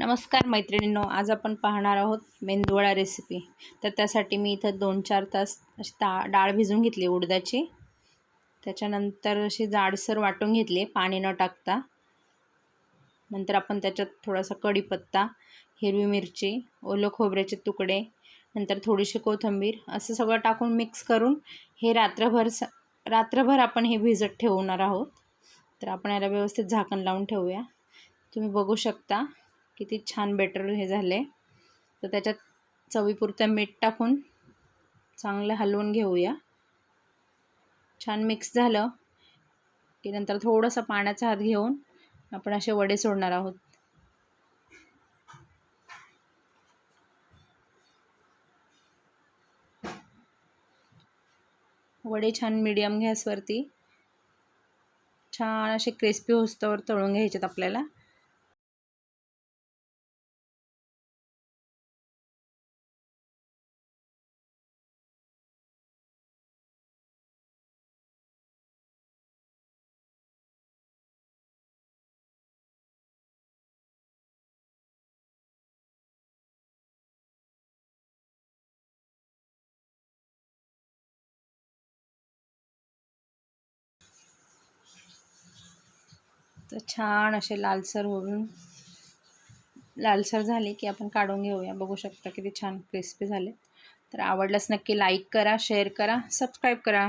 नमस्कार मैत्रिणींनो, आज आपण पाहणार आहोत मेंदूवडा रेसिपी। तर त्यासाठी मी इथं 2-4 तास अशी डाळ भिजवून घेतली उडदाची। त्याच्यानंतर अशी जाडसर वाटून घेतली पाणी न टाकता। नंतर आपण त्याच्यात थोडासा कढीपत्ता, हिरवी मिरची, ओलं खोबऱ्याचे तुकडे, नंतर थोडीशी कोथिंबीर असं सगळं टाकून मिक्स करून हे रात्रभर आपण हे भिजत ठेवणार आहोत। तर आपण याला व्यवस्थित झाकण लावून ठेवूया। तुम्ही बघू शकता किती छान बेटर हे झाले। तर त्याच्यात चवीपुरतं मीठ टाकून चांगलं हलवून घेऊया। छान मिक्स झालं की नंतर थोडंसं पाण्याचा हात घेऊन आपण असे वडे सोडणार आहोत। वडे छान मीडियम गॅसवरती छान असे क्रिस्पी होस्तवर तळून घ्यायचेत आपल्याला। तर छान असे लालसर झाले की आपण काढून घेऊया। बघू शकता किती छान क्रिस्पी झाले। तर आवडल्यास नक्की लाईक करा, शेअर करा, सबस्क्राईब करा।